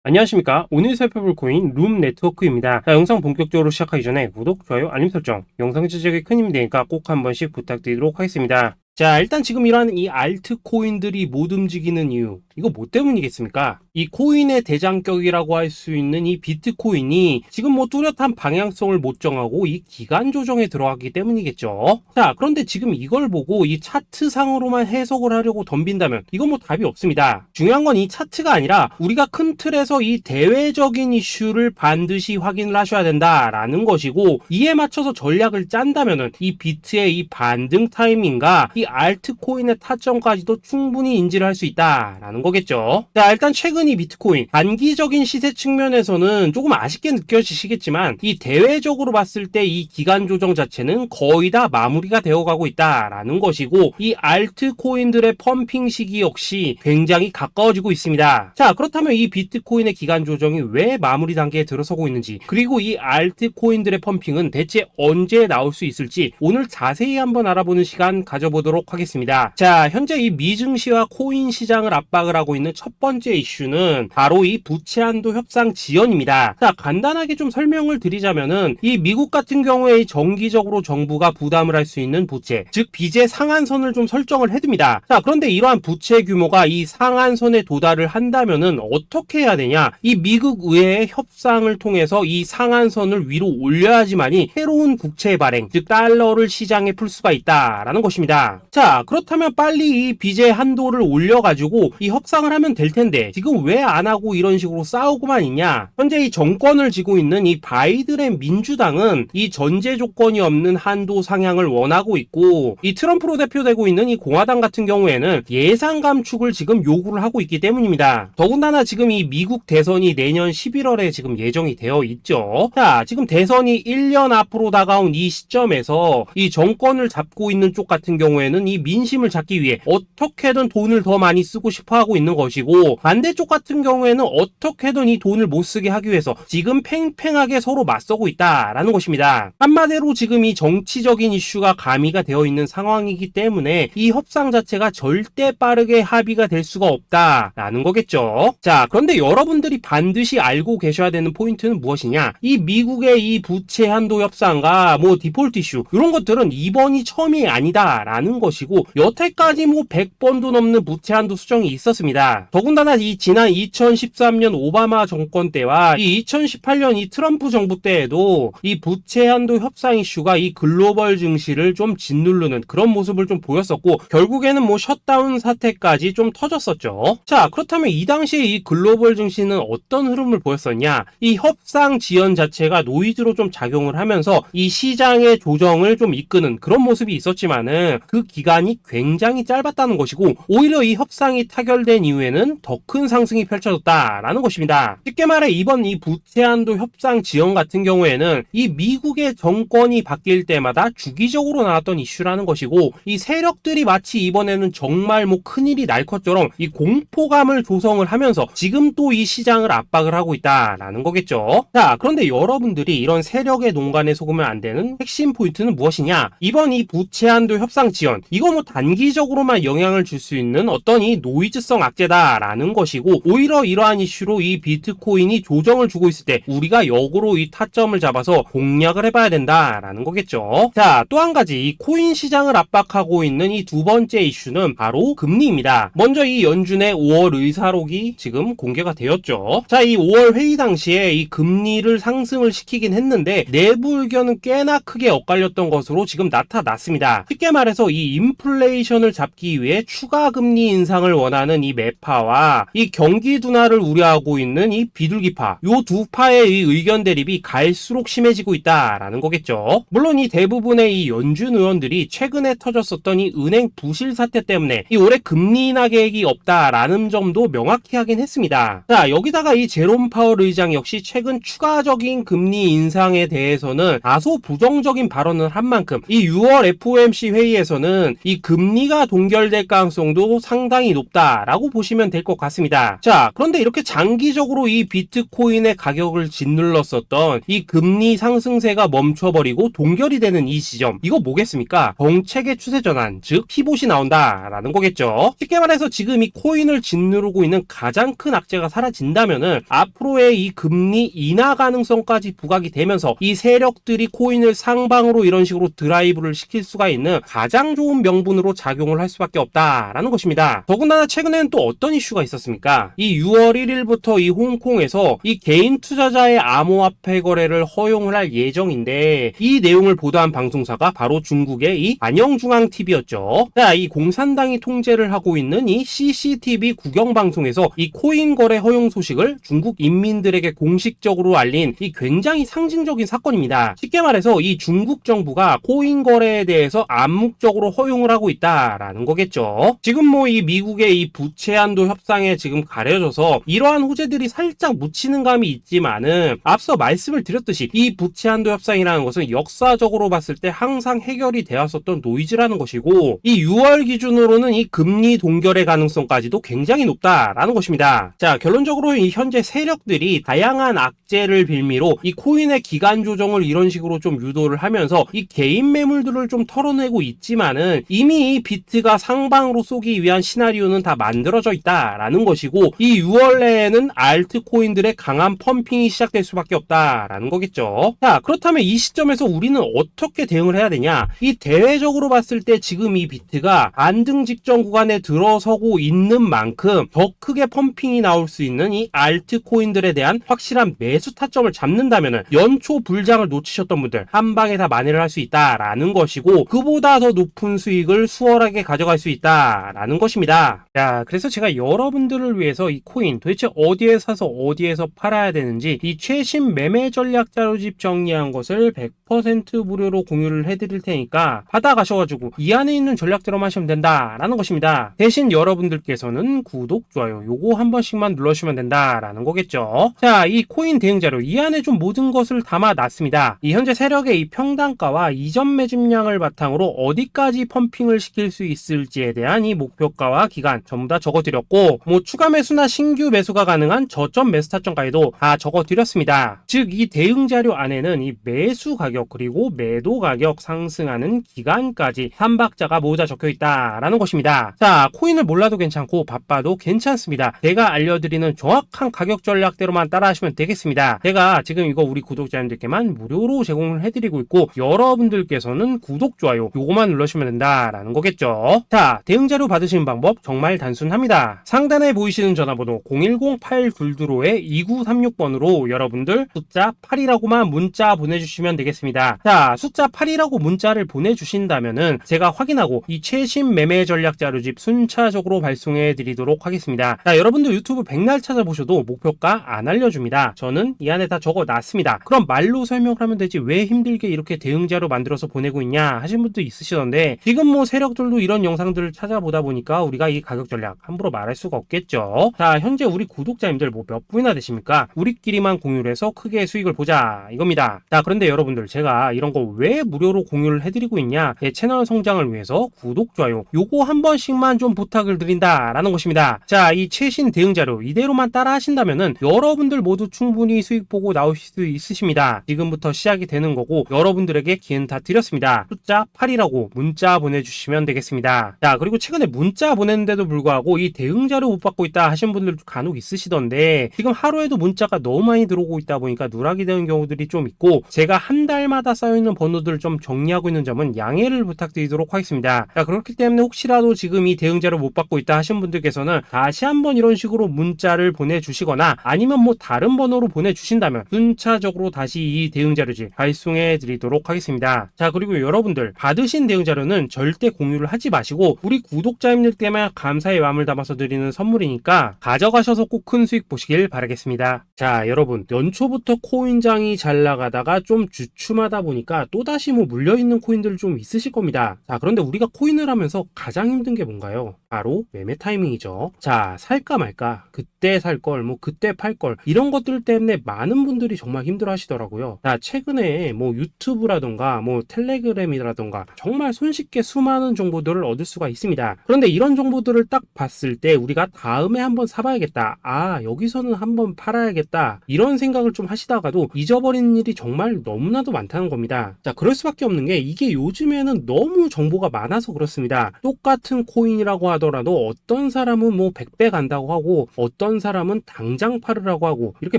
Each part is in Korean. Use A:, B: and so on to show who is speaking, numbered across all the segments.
A: 안녕하십니까. 오늘 살펴볼 코인 룸 네트워크입니다. 자, 영상 본격적으로 시작하기 전에 구독, 좋아요, 알림 설정, 영상 제작에 큰 힘이 되니까 꼭 한 번씩 부탁드리도록 하겠습니다. 자, 일단 지금 이러한 이 알트코인들이 못 움직이는 이유, 이거 뭐 때문이겠습니까? 이 코인의 대장격이라고 할 수 있는 이 비트코인이 지금 뭐 뚜렷한 방향성을 못 정하고 이 기간 조정에 들어가기 때문이겠죠. 자, 그런데 지금 이걸 보고 이 차트상으로만 해석을 하려고 덤빈다면 이건 뭐 답이 없습니다. 중요한 건 이 차트가 아니라 우리가 큰 틀에서 이 대외적인 이슈를 반드시 확인을 하셔야 된다라는 것이고, 이에 맞춰서 전략을 짠다면은 이 비트의 이 반등 타이밍과 이 알트코인의 타점까지도 충분히 인지를 할 수 있다라는 거겠죠. 자, 일단 최근 이 비트코인 단기적인 시세 측면에서는 조금 아쉽게 느껴지시겠지만 이 대외적으로 봤을 때 이 기간 조정 자체는 거의 다 마무리가 되어가고 있다라는 것이고, 이 알트코인들의 펌핑 시기 역시 굉장히 가까워지고 있습니다. 자, 그렇다면 이 비트코인의 기간 조정이 왜 마무리 단계에 들어서고 있는지, 그리고 이 알트코인들의 펌핑은 대체 언제 나올 수 있을지 오늘 자세히 한번 알아보는 시간 가져보도록 하겠습니다. 자, 현재 이 미증시와 코인 시장을 압박을 하고 있는 첫 번째 이슈는 바로 이 부채 한도 협상 지연입니다. 자, 간단하게 좀 설명을 드리자면은 이 미국 같은 경우에 정기적으로 정부가 부담을 할 수 있는 부채, 즉 빚의 상한선을 좀 설정을 해둡니다. 자, 그런데 이러한 부채 규모가 이 상한선에 도달을 한다면은 어떻게 해야 되냐? 이 미국 의회의 협상을 통해서 이 상한선을 위로 올려야지만이 새로운 국채 발행, 즉 달러를 시장에 풀 수가 있다라는 것입니다. 자, 그렇다면 빨리 이 빚의 한도를 올려가지고 이 협상을 하면 될 텐데 지금 왜 안 하고 이런 식으로 싸우고만 있냐? 현재 이 정권을 쥐고 있는 이 바이든의 민주당은 이 전제 조건이 없는 한도 상향을 원하고 있고, 이 트럼프로 대표되고 있는 이 공화당 같은 경우에는 예산 감축을 지금 요구를 하고 있기 때문입니다. 더군다나 지금 이 미국 대선이 내년 11월에 지금 예정이 되어 있죠. 자, 지금 대선이 1년 앞으로 다가온 이 시점에서 이 정권을 잡고 있는 쪽 같은 경우에는 이 민심을 잡기 위해 어떻게든 돈을 더 많이 쓰고 싶어 하고 있는 것이고, 반대쪽 같은 경우에는 어떻게든 이 돈을 못 쓰게 하기 위해서 지금 팽팽하게 서로 맞서고 있다라는 것입니다. 한마디로 지금 이 정치적인 이슈가 가미가 되어 있는 상황이기 때문에 이 협상 자체가 절대 빠르게 합의가 될 수가 없다라는 거겠죠. 자, 그런데 여러분들이 반드시 알고 계셔야 되는 포인트는 무엇이냐? 이 미국의 이 부채 한도 협상과 뭐 디폴트 이슈, 이런 것들은 이번이 처음이 아니다라는 것이고, 여태까지 뭐 100번도 넘는 부채 한도 수정이 있었습니다. 더군다나 이 지난 2013년 오바마 정권 때와 이 2018년 이 트럼프 정부 때에도 이 부채 한도 협상 이슈가 이 글로벌 증시를 좀 짓누르는 그런 모습을 좀 보였었고, 결국에는 뭐 셧다운 사태까지 좀 터졌었죠. 자, 그렇다면 이 당시에 이 글로벌 증시는 어떤 흐름을 보였었냐? 이 협상 지연 자체가 노이즈로 좀 작용을 하면서 이 시장의 조정을 좀 이끄는 그런 모습이 있었지만은 그 기간이 굉장히 짧았다는 것이고, 오히려 이 협상이 타결된 이후에는 더 큰 상승이 펼쳐졌다라는 것입니다. 쉽게 말해 이번 이 부채 한도 협상 지연 같은 경우에는 이 미국의 정권이 바뀔 때마다 주기적으로 나왔던 이슈라는 것이고, 이 세력들이 마치 이번에는 정말 뭐 큰일이 날 것처럼 이 공포감을 조성을 하면서 지금 또 이 시장을 압박을 하고 있다라는 거겠죠. 자, 그런데 여러분들이 이런 세력의 농간에 속으면 안 되는 핵심 포인트는 무엇이냐? 이번 이 부채 한도 협상 지연, 이거 뭐 단기적으로만 영향을 줄 수 있는 어떤 이 노이즈성 악재다라는 것이고, 오히려 이러한 이슈로 이 비트코인이 조정을 주고 있을 때 우리가 역으로 이 타점을 잡아서 공략을 해봐야 된다라는 거겠죠. 자, 또 한 가지 이 코인 시장을 압박하고 있는 이 두 번째 이슈는 바로 금리입니다. 먼저 이 연준의 5월 의사록이 지금 공개가 되었죠. 자, 이 5월 회의 당시에 이 금리를 상승을 시키긴 했는데 내부 의견은 꽤나 크게 엇갈렸던 것으로 지금 나타났습니다. 쉽게 말해서 이 인플레이션을 잡기 위해 추가 금리 인상을 원하는 이 매파와 이 경기 둔화를 우려하고 있는 이 비둘기파, 요 두 파의 이 의견 대립이 갈수록 심해지고 있다라는 거겠죠. 물론 이 대부분의 이 연준 의원들이 최근에 터졌었던 이 은행 부실 사태 때문에 이 올해 금리 인하 계획이 없다라는 점도 명확히 하긴 했습니다. 자, 여기다가 이 제롬 파월 의장 역시 최근 추가적인 금리 인상에 대해서는 다소 부정적인 발언을 한 만큼 이 6월 FOMC 회의에서는 것은 이 금리가 동결될 가능성도 상당히 높다라고 보시면 될 것 같습니다. 자, 그런데 이렇게 장기적으로 이 비트코인의 가격을 짓눌렀었던 이 금리 상승세가 멈춰버리고 동결이 되는 이 지점, 이거 뭐겠습니까? 정책의 추세 전환, 즉 피봇이 나온다라는 거겠죠. 쉽게 말해서 지금 이 코인을 짓누르고 있는 가장 큰 악재가 사라진다면은 앞으로의 이 금리 인하 가능성까지 부각이 되면서 이 세력들이 코인을 상방으로 이런 식으로 드라이브를 시킬 수가 있는 가장 좋은 명분으로 작용을 할 수밖에 없다라는 것입니다. 더군다나 최근에는 또 어떤 이슈가 있었습니까? 이 6월 1일부터 이 홍콩에서 이 개인 투자자의 암호화폐 거래를 허용을 할 예정인데, 이 내용을 보도한 방송사가 바로 중국의 이 안영중앙TV였죠. 자, 이 공산당이 통제를 하고 있는 이 CCTV 국영방송에서 이 코인 거래 허용 소식을 중국 인민들에게 공식적으로 알린 이 굉장히 상징적인 사건입니다. 쉽게 말해서 이 중국 정부가 코인 거래에 대해서 암묵적으로 허용을 하고 있다라는 거겠죠. 지금 뭐 이 미국의 이 부채 한도 협상에 지금 가려져서 이러한 호재들이 살짝 묻히는 감이 있지만은, 앞서 말씀을 드렸듯이 이 부채 한도 협상이라는 것은 역사적으로 봤을 때 항상 해결이 되었었던 노이즈라는 것이고, 이 6월 기준으로는 이 금리 동결의 가능성까지도 굉장히 높다라는 것입니다. 자, 결론적으로 이 현재 세력들이 다양한 악재를 빌미로 이 코인의 기간 조정을 이런 식으로 좀 유도를 하면서 이 개인 매물들을 좀 털어내고 있지만은, 이미 이 비트가 상방으로 쏘기 위한 시나리오는 다 만들어져 있다라는 것이고, 이 6월 내에는 알트코인들의 강한 펌핑이 시작될 수밖에 없다라는 거겠죠. 자, 그렇다면 이 시점에서 우리는 어떻게 대응을 해야 되냐? 이 대외적으로 봤을 때 지금 이 비트가 안등 직전 구간에 들어서고 있는 만큼 더 크게 펌핑이 나올 수 있는 이 알트코인들에 대한 확실한 매수 타점을 잡는다면은 연초 불장을 놓치셨던 분들 한 방에 다 만회를 할 수 있다라는 것이고, 그보다 더 높은 수익을 수월하게 가져갈 수 있다라는 것입니다. 자, 그래서 제가 여러분들을 위해서 이 코인 도대체 어디에 사서 어디에서 팔아야 되는지 이 최신 매매 전략 자료집 정리한 것을 100% 무료로 공유를 해드릴 테니까 받아가셔가지고 이 안에 있는 전략대로만 하시면 된다라는 것입니다. 대신 여러분들께서는 구독, 좋아요 요거 한 번씩만 눌러주시면 된다라는 거겠죠. 자, 이 코인 대응 자료 이 안에 좀 모든 것을 담아놨습니다. 이 현재 세력의 이 평단가와 이전 매집량을 바탕으로 어디까지 펌핑을 시킬 수 있을지에 대한 이 목표가와 기간 전부 다 적어드렸고, 뭐 추가 매수나 신규 매수가 가능한 저점 매수 타점까지도 다 적어드렸습니다. 즉 이 대응 자료 안에는 이 매수 가격 그리고 매도 가격 상승하는 기간까지 3박자가 모두 적혀있다라는 것입니다. 자, 코인을 몰라도 괜찮고 바빠도 괜찮습니다. 제가 알려드리는 정확한 가격 전략대로만 따라하시면 되겠습니다. 제가 지금 이거 우리 구독자님들께만 무료로 제공을 해드리고 있고, 여러분들께서는 구독, 좋아요 요거만 눌러주시면 된다라는 거겠죠. 자, 대응 자료 받으시는 방법 정말 단순합니다. 상단에 보이시는 전화번호 010-822-2936번으로 여러분들 숫자 8이라고만 문자 보내주시면 되겠습니다. 자, 숫자 8이라고 문자를 보내주신다면은 제가 확인하고 이 최신 매매 전략 자료집 순차적으로 발송해 드리도록 하겠습니다. 자, 여러분들 유튜브 백날 찾아보셔도 목표가 안 알려줍니다. 저는 이 안에 다 적어놨습니다. 그럼 말로 설명을 하면 되지 왜 힘들게 이렇게 대응 자료 만들어서 보내고 있냐 하신 분도 있으시던데, 지금 뭐 세력들도 이런 영상들을 찾아보다 보니까 우리가 이 가격 전략 함부로 말할 수가 없겠죠. 자, 현재 우리 구독자님들 뭐 몇 분이나 되십니까? 우리끼리만 공유를 해서 크게 수익을 보자 이겁니다. 자, 그런데 여러분들 제가 이런 거 왜 무료로 공유를 해드리고 있냐? 제 채널 성장을 위해서 구독, 좋아요 요거 한 번씩만 좀 부탁을 드린다라는 것입니다. 자, 이 최신 대응 자료 이대로만 따라 하신다면은 여러분들 모두 충분히 수익 보고 나오실 수 있으십니다. 지금부터 시작이 되는 거고, 여러분들에게 기회는 다 드렸습니다. 숫자 8이라고 문자 보내주시면 되겠습니다. 자, 그리고 최근에 문자 보냈는데도 불구하고 이 대응 자료 못 받고 있다 하신 분들도 간혹 있으시던데, 지금 하루에도 문자가 너무 많이 들어오고 있다 보니까 누락이 되는 경우들이 좀 있고, 제가 한 달마다 쌓여있는 번호들을 좀 정리하고 있는 점은 양해를 부탁드리도록 하겠습니다. 자, 그렇기 때문에 혹시라도 지금 이 대응 자료 못 받고 있다 하신 분들께서는 다시 한번 이런 식으로 문자를 보내주시거나 아니면 뭐 다른 번호로 보내주신다면 순차적으로 다시 이 대응 자료집 발송해 드리도록 하겠습니다. 자, 그리고 여러분들 받으신 대응 자료는 절대 공유를 하지 마시고 우리 구독자님들께만 감사의 마음을 담아서 드리는 선물이니까 가져가셔서 꼭 큰 수익 보시길 바라겠습니다. 자, 여러분 연초부터 코인장이 잘 나가다가 좀 주춤하다 보니까 또다시 뭐 물려있는 코인들 좀 있으실 겁니다. 자, 그런데 우리가 코인을 하면서 가장 힘든 게 뭔가요? 바로 매매 타이밍이죠. 자, 살까 말까, 그때 살 걸, 뭐 그때 팔 걸, 이런 것들 때문에 많은 분들이 정말 힘들어 하시더라고요. 자, 최근에 뭐 유튜브라던가 뭐 텔레그램이라던가 정말 쉽게 수많은 정보들을 얻을 수가 있습니다. 그런데 이런 정보들을 딱 봤을 때 우리가 다음에 한번 사봐야겠다, 여기서는 한번 팔아야겠다, 이런 생각을 좀 하시다가도 잊어버리는 일이 정말 너무나도 많다는 겁니다. 자, 그럴 수밖에 없는 게 이게 요즘에는 너무 정보가 많아서 그렇습니다. 똑같은 코인이라고 하더라도 어떤 사람은 뭐 100배 간다고 하고 어떤 사람은 당장 팔으라고 하고 이렇게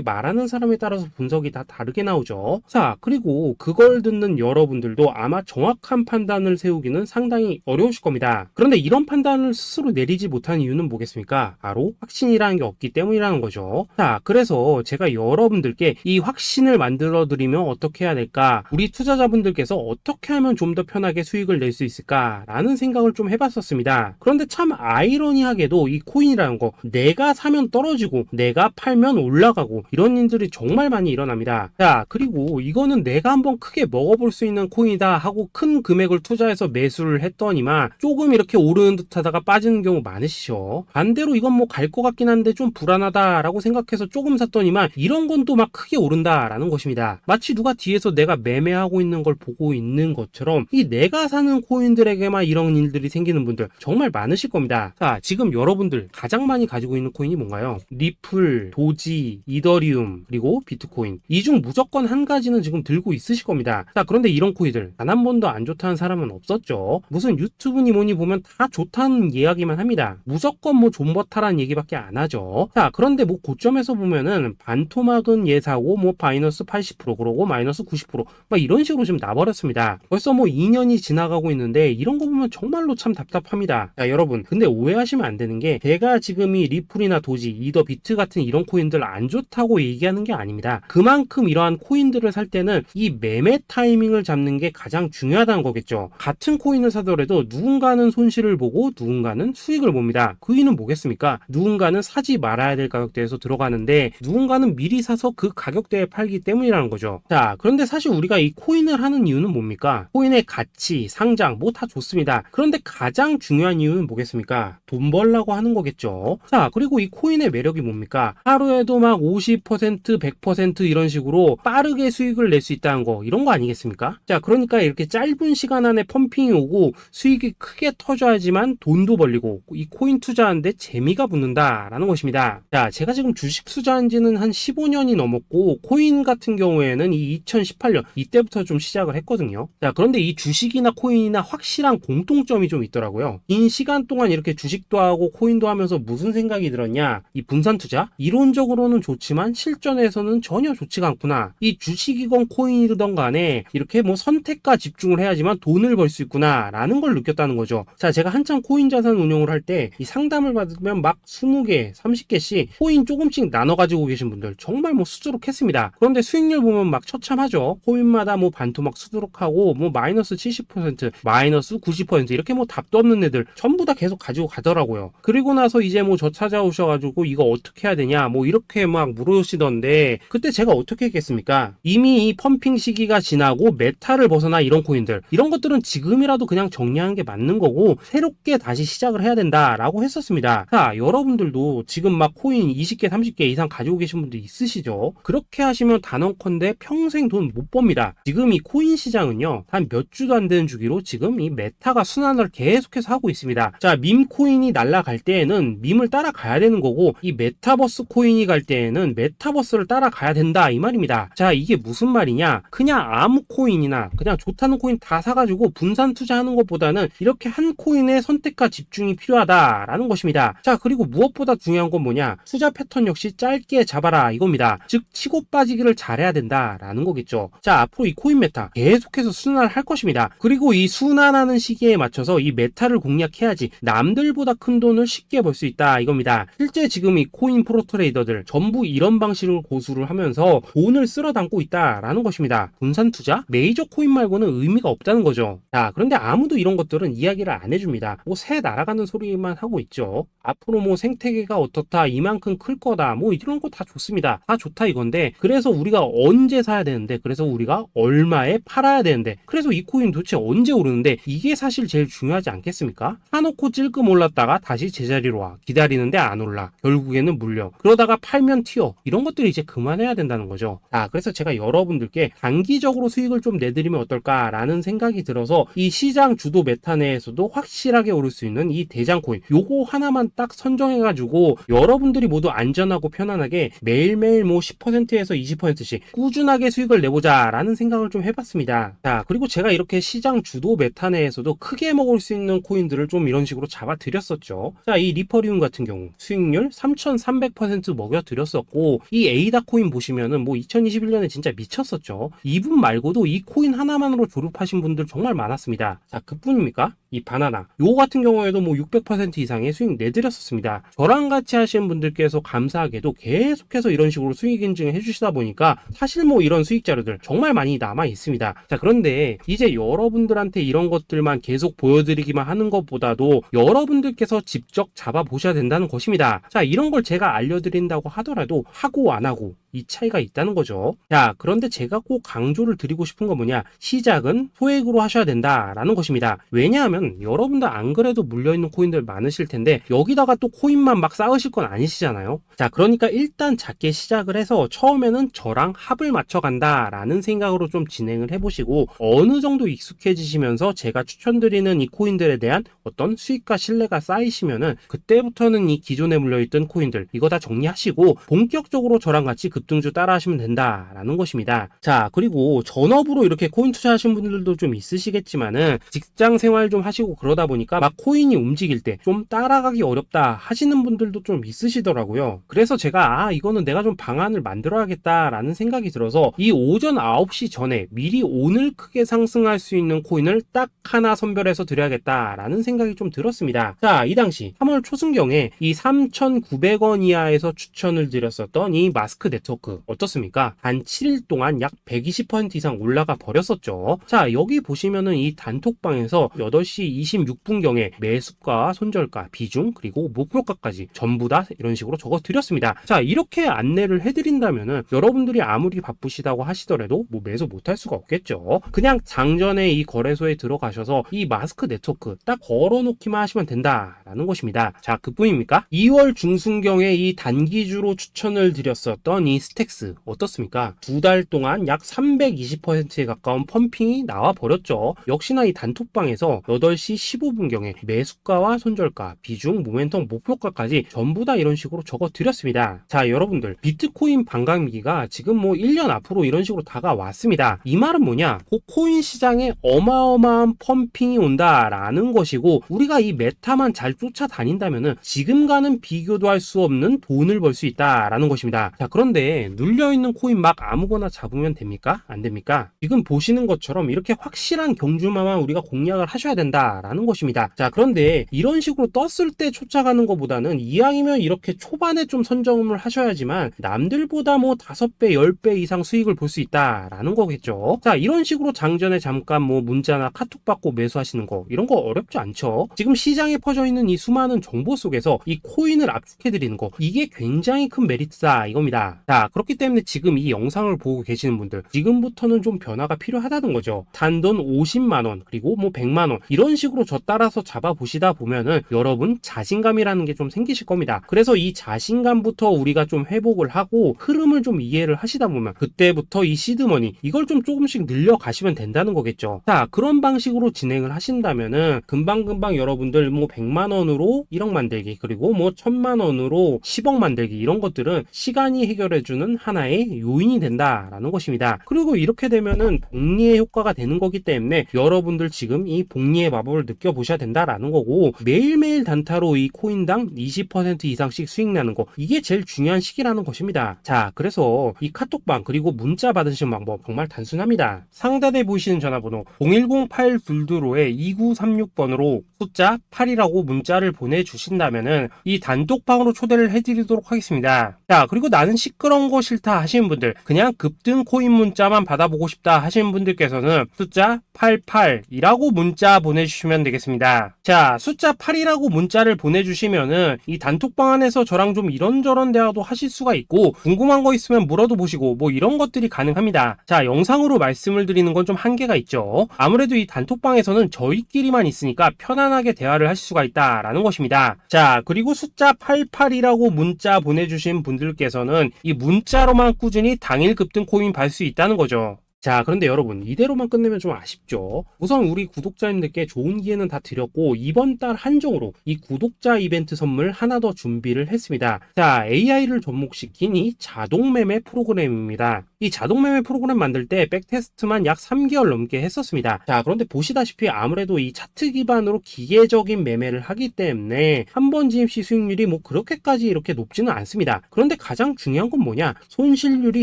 A: 말하는 사람에 따라서 분석이 다 다르게 나오죠. 자, 그리고 그걸 듣는 여러분들도 아마 정확한 판단을 세우기는 상당히 어려우실 겁니다. 그런데 이런 판단을 스스로 내리지 못한 이유는 뭐겠습니까? 바로 확신이라는 게 없기 때문이라는 거죠. 자, 그래서 제가 여러분들께 이 확신을 만들어 드리면 어떻게 해야 될까? 우리 투자자분들께서 어떻게 하면 좀 더 편하게 수익을 낼 수 있을까? 라는 생각을 좀 해봤었습니다. 그런데 참 아이러니하게도 이 코인이라는 거, 내가 사면 떨어지고 내가 팔면 올라가고 이런 일들이 정말 많이 일어납니다. 자, 그리고 이거는 내가 한번 크게 먹어볼 수 있는 코인이다 하고 큰 금액을 투자해서 매수를 했더니만 조금 이렇게 오르는 듯 하다가 빠지는 경우 많으시죠. 반대로 이건 뭐 갈 것 같긴 한데 좀 불안하다라고 생각해서 조금 샀더니만 이런 건 또 막 크게 오른다라는 것입니다. 마치 누가 뒤에서 내가 매매하고 있는 걸 보고 있는 것처럼 이 내가 사는 코인들에게만 이런 일들이 생기는 분들 정말 많으실 겁니다. 자, 지금 여러분들 가장 많이 가지고 있는 코인이 뭔가요? 리플, 도지, 이더리움, 그리고 비트코인. 이 중 무조건 한 가지는 지금 들고 있으실 겁니다. 자, 그런데 이런 코인들 단 한 번도 안 좋다는 사람은 없었죠. 무슨 유튜브니 뭐니 보면 다 좋다는 이야기만 합니다. 무조건 뭐 존버타라는 얘기밖에 안 하죠. 자, 그런데 뭐 고점에서 보면은 반토막은 예사고 뭐 마이너스 80% 그러고 마이너스 90% 막 이런 식으로 지금 나버렸습니다. 벌써 뭐 2년이 지나가고 있는데 이런 거 보면 정말로 참 답답합니다. 자, 여러분, 근데 오해하시면 안 되는 게 제가 지금 이 리플이나 도지, 이더 비트 같은 이런 코인들 안 좋다고 얘기하는 게 아닙니다. 그만큼 이러한 코인들을 살 때는 이 매매 타이밍을 잡는 게 가장 중요하다는 거겠죠. 같은 코인을 사더라도 누군가는 손실을 보고 누군가는 수익을 봅니다. 그 이유는 뭐겠습니까? 누군가는 사지 말아야 될 가격대에서 들어가는데 누군가는 미리 사서 그 가격대에 팔기 때문이라는 거죠. 자, 그런데 사실 우리가 이 코인을 하는 이유는 뭡니까? 코인의 가치, 상장 뭐 다 좋습니다. 그런데 가장 중요한 이유는 뭐겠습니까? 돈 벌라고 하는 거겠죠. 자, 그리고 이 코인의 매력이 뭡니까? 하루에도 막 50%, 100% 이런 식으로 빠르게 수익을 낼 수 있다는 거, 이런 거 아니겠습니까? 자, 그러니까 이렇게 짧은 시간 안에 펌핑이 오고 수익이 크게 터져야지만 돈도 벌리고 이 코인 투자하는데 재미가 붙는다라는 것입니다. 자, 제가 지금 주식 투자한 지는 한 15년이 넘었고 코인 같은 경우에는 이 2018년 이때부터 좀 시작을 했거든요. 자, 그런데 이 주식이나 코인이나 확실한 공통점이 좀 있더라고요. 긴 시간 동안 이렇게 주식도 하고 코인도 하면서 무슨 생각이 들었냐? 이 분산 투자? 이론적으로는 좋지만 실전에서는 전혀 좋지가 않구나. 이 주식이건 코인이든 간에 이렇게 뭐 선택과 집중을 해야지만 돈을 벌 수 있구나 라는 걸 느꼈다는 거죠. 자, 제가 한참 코인 자산 운용을 할 때 이 상담을 받으면 막 20개, 30개씩 코인 조금씩 나눠 가지고 계신 분들 정말 뭐 수두룩했습니다. 그런데 수익률 보면 막 처참하죠. 코인마다 뭐 반토막 수두룩하고 뭐 마이너스 70%, 마이너스 90% 이렇게 뭐 답도 없는 애들 전부 다 계속 가지고 가더라고요. 그리고 나서 이제 뭐 저 찾아오셔가지고 이거 어떻게 해야 되냐 뭐 이렇게 막 물으시던데 그때 제가 어떻게 했겠습니까? 이미 이 펌핑 시기가 지나고 메타를 벗어나 이런 코인들 이런 것들은 지금이라도 그냥 정리하는 게 맞는 거고 새롭게 다시 시작을 해야 된다라고 했었습니다. 자, 여러분들도 지금 막 코인 20개, 30개 이상 가지고 계신 분들 있으시죠? 그렇게 하시면 단언컨대 평생 돈 못 법니다. 지금 이 코인 시장은요 한 몇 주도 안 되는 주기로 지금 이 메타가 순환을 계속해서 하고 있습니다. 자, 밈 코인이 날아갈 때에는 밈을 따라가야 되는 거고 이 메타버스 코인이 갈 때에는 메타버스를 따라가야 된다 이 말입니다. 자, 이게 무슨 말이냐? 그냥 아무 코인이나 그냥 좋다는 코인 다 사가지고 분산 투자하는 것보다는 이렇게 한 코인에 선택과 집중이 필요하다라는 것입니다. 자, 그리고 무엇보다 중요한 건 뭐냐? 투자 패턴 역시 짧게 잡아라 이겁니다. 즉 치고 빠지기를 잘해야 된다라는 거겠죠. 자, 앞으로 이 코인 메타 계속해서 순환을 할 것입니다. 그리고 이 순환하는 시기에 맞춰서 이 메타를 공략해야지 남들보다 큰 돈을 쉽게 벌 수 있다 이겁니다. 실제 지금 이 코인 프로 트레이더들 전부 이런 방식을 고수를 하면서 돈을 쓸어 담고 있다라는 것입니다. 분산 투자? 메이저 코인 말고는 의미가 없다는 거죠. 자, 그런데 아무도 이런 것들은 이야기를 안 해줍니다. 뭐 새 날아가는 소리만 하고 있죠. 앞으로 뭐 생태계가 어떻다, 이만큼 클 거다, 뭐 이런 거 다 좋습니다. 다 좋다 이건데 그래서 우리가 언제 사야 되는데 그래서 우리가 얼마에 팔아야 되는데 그래서 이 코인 도대체 언제 오르는데 이게 사실 제일 중요하지 않겠습니까? 사놓고 찔끔 올랐다가 다시 제자리로 와 기다리는데 안 올라 결국에는 물려 그러다가 팔면 튀어 이런 것들이 이제 그만해야 된다는 거죠. 그래서 제가 여러분들께 단기적으로 수익을 좀 내드리면 어떨까라는 생각이 들어서 이 시장 주도 메타 내에서도 확실하게 오를 수 있는 이 대장 코인, 요거 하나만 딱 선정해가지고 여러분들이 모두 안전하고 편안하게 매일매일 뭐 10%에서 20%씩 꾸준하게 수익을 내보자 라는 생각을 좀 해봤습니다. 자, 그리고 제가 이렇게 시장 주도 메타 내에서도 크게 먹을 수 있는 코인들을 좀 이런 식으로 잡아드렸었죠. 자, 이 리퍼리움 같은 경우 수익률 3300% 먹여드렸었고, 이 에이다 코인 보시면은 뭐 2021년에 진짜 미쳤었죠. 이분 말고도 이 코인 하나만으로 졸업하신 분들 정말 많았습니다. 자, 그뿐입니까? 이 바나나 요거 같은 경우에도 뭐 600% 이상의 수익 내드렸었습니다. 저랑 같이 하시는 분들께서 감사하게도 계속해서 이런 식으로 수익 인증을 해주시다 보니까 사실 뭐 이런 수익 자료들 정말 많이 남아 있습니다. 자, 그런데 이제 여러분들한테 이런 것들만 계속 보여드리기만 하는 것보다도 여러분들께서 직접 잡아보셔야 된다는 것입니다. 자, 이런 걸 제가 알려드린다고 하더라도 하고 안 하고 이 차이가 있다는 거죠. 자, 그런데 제가 꼭 강조를 드리고 싶은 건 뭐냐, 시작은 소액으로 하셔야 된다라는 것입니다. 왜냐하면 여러분들 안 그래도 물려있는 코인들 많으실 텐데 여기다가 또 코인만 막 쌓으실 건 아니시잖아요. 자, 그러니까 일단 작게 시작을 해서 처음에는 저랑 합을 맞춰 간다라는 생각으로 좀 진행을 해보시고, 어느 정도 익숙해지시면서 제가 추천드리는 이 코인들에 대한 어떤 수익과 신뢰가 쌓이시면은 그때부터는 이 기존에 물려있던 코인들 이거 다 정리하시고 본격적으로 저랑 같이 급등주 따라 하시면 된다라는 것입니다. 자, 그리고 전업으로 이렇게 코인 투자하시는 분들도 좀 있으시겠지만은 직장 생활 좀 하시고 그러다 보니까 막 코인이 움직일 때 좀 따라가기 어렵다 하시는 분들도 좀 있으시더라고요. 그래서 제가 이거는 내가 좀 방안을 만들어야겠다라는 생각이 들어서 이 오전 9시 전에 미리 오늘 크게 상승할 수 있는 코인을 딱 하나 선별해서 드려야겠다라는 생각이 좀 들었습니다. 자, 이 당시 3월 초순경에 이 3,900원 이하에서 추천을 드렸었던 이 마스크 네트워크 어떻습니까? 단 7일 동안 약 120% 이상 올라가 버렸었죠. 자, 여기 보시면은 이 단톡방에서 8시 26분경에 매수가, 손절가, 비중, 그리고 목표가까지 전부 다 이런 식으로 적어 드렸습니다. 자, 이렇게 안내를 해드린다면은 여러분들이 아무리 바쁘시다고 하시더라도 뭐 매수 못할 수가 없겠죠. 그냥 장전에 이 거래소에 들어가셔서 이 마스크 네트워크 딱 걸어놓기만 하시면 된다라는 것입니다. 자, 그뿐입니까? 2월 중순경에 이 단기주로 추천을 드렸었던 이 스택스 어떻습니까? 2달 동안 약 320%에 가까운 펌핑이 나와 버렸죠. 역시나 이 단톡방에서 8시 15분경에 매수가와 손절가, 비중, 모멘텀, 목표가까지 전부 다 이런 식으로 적어 드렸습니다. 자, 여러분들 비트코인 반감기가 지금 뭐 1년 앞으로 이런 식으로 다가왔습니다. 이 말은 뭐냐? 코인 시장에 어마어마한 펌핑이 온다라는 것이고, 우리가 이 메타만 잘 쫓아다닌다면은 지금과는 비교도 할 수 없는 돈을 벌 수 있다라는 것입니다. 자, 그런데 눌려있는 코인 막 아무거나 잡으면 됩니까? 안 됩니까? 지금 보시는 것처럼 이렇게 확실한 경주마만 우리가 공략을 하셔야 된다라는 것입니다. 자, 그런데 이런 식으로 떴을 때 쫓아가는 것보다는 이왕이면 이렇게 초반에 좀 선점을 하셔야지만 남들보다 뭐 5배, 10배 이상 수익을 볼 수 있다라는 거겠죠. 자, 이런 식으로 장전에 잠깐 뭐 문자나 카톡 받고 매수하시는 거 이런 거 어렵지 않죠. 지금 시장에 퍼져 있는 이 수많은 정보 속에서 이 코인을 압축해드리는 거, 이게 굉장히 큰 메리트다 이겁니다. 자, 그렇기 때문에 지금 이 영상을 보고 계시는 분들 지금부터는 좀 변화가 필요하다는 거죠. 단돈 50만원 그리고 뭐 100만원 이런 식으로 저 따라서 잡아보시다 보면은 여러분 자신감이라는 게 좀 생기실 겁니다. 그래서 이 자신감부터 우리가 좀 회복을 하고 흐름을 좀 이해를 하시다 보면 그때부터 이 시드머니 이걸 좀 조금씩 늘려가시면 된다는 거겠죠. 자, 그런 방식으로 진행을 하신다면은 금방금방 여러분들 뭐 100만원으로 1억 만들기 그리고 뭐 1000만원으로 10억 만들기 이런 것들은 시간이 해결해주는 하나의 요인이 된다라는 것입니다. 그리고 이렇게 되면은 복리의 효과가 되는 거기 때문에 여러분들 지금 이 복리의 마법을 느껴보셔야 된다라는 거고, 매일매일 단타로 이 코인당 20% 이상씩 수익 나는 거, 이게 제일 중요한 시기라는 것입니다. 자, 그래서 이 카톡방 그리고 문자 받으시는 방법 정말 단순합니다. 상단에 보이시는 전화번호 010-822-2936번으로 숫자 8이라고 문자를 보내주신다면은 이 단톡방으로 초대를 해드리도록 하겠습니다. 자, 그리고 나는 시끄러운 거 싫다 하시는 분들, 그냥 급등 코인 문자만 받아보고 싶다 하시는 분들께서는 숫자 88이라고 문자 보내주시면 되겠습니다. 자, 숫자 8이라고 문자를 보내주시면은 이 단톡방 안에서 저랑 좀 이런저런 대화도 하실 수가 있고, 궁금한 거 있으면 물어도 보시고 뭐 이런 것들이 가능합니다. 자, 영상으로 말씀을 드리는 건 좀 한계가 있죠. 아무래도 이 단톡방에서는 저희끼리만 있으니까 편안하게 대화를 하실 수가 있다라는 것입니다. 자, 그리고 숫자 88이라고 문자 보내주신 분들께서는 이 문자로만 꾸준히 당일 급등 코인 받을 수 있다는 거죠. 자, 그런데 여러분, 이대로만 끝내면 좀 아쉽죠? 우선 우리 구독자님들께 좋은 기회는 다 드렸고, 이번 달 한정으로 이 구독자 이벤트 선물 하나 더 준비를 했습니다. 자, AI를 접목시킨 이 자동 매매 프로그램입니다. 이 자동 매매 프로그램 만들 때 백테스트만 약 3개월 넘게 했었습니다. 자, 그런데 보시다시피 아무래도 이 차트 기반으로 기계적인 매매를 하기 때문에 한 번 지임 시 수익률이 뭐 그렇게까지 이렇게 높지는 않습니다. 그런데 가장 중요한 건 뭐냐? 손실률이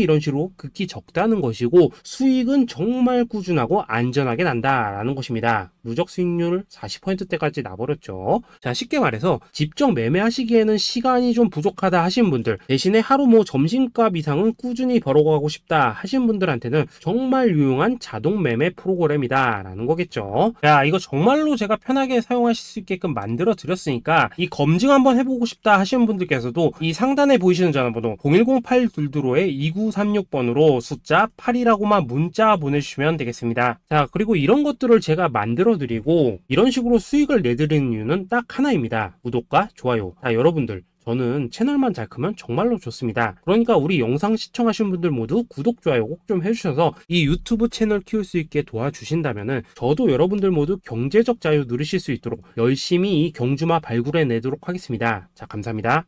A: 이런 식으로 극히 적다는 것이고, 수익은 정말 꾸준하고 안전하게 난다라는 것입니다. 누적 수익률 40%대까지 나버렸죠. 자, 쉽게 말해서 직접 매매하시기에는 시간이 좀 부족하다 하신 분들, 대신에 하루 뭐 점심값 이상은 꾸준히 벌어가고 싶다 하신 분들한테는 정말 유용한 자동 매매 프로그램이다 라는 거겠죠. 자, 이거 정말로 제가 편하게 사용하실 수 있게끔 만들어 드렸으니까 이 검증 한번 해보고 싶다 하시는 분들께서도 이 상단에 보이시는 전화번호 010-8222-2936번으로 숫자 8이라고만 문자 보내주시면 되겠습니다. 자, 그리고 이런 것들을 제가 만들어 드리고 이런 식으로 수익을 내드리는 이유는 딱 하나입니다. 구독과 좋아요. 자, 여러분들, 저는 채널만 잘 크면 정말로 좋습니다. 그러니까 우리 영상 시청하신 분들 모두 구독, 좋아요 꼭 좀 해주셔서 이 유튜브 채널 키울 수 있게 도와주신다면은 저도 여러분들 모두 경제적 자유 누리실 수 있도록 열심히 이 경주마 발굴해 내도록 하겠습니다. 자, 감사합니다.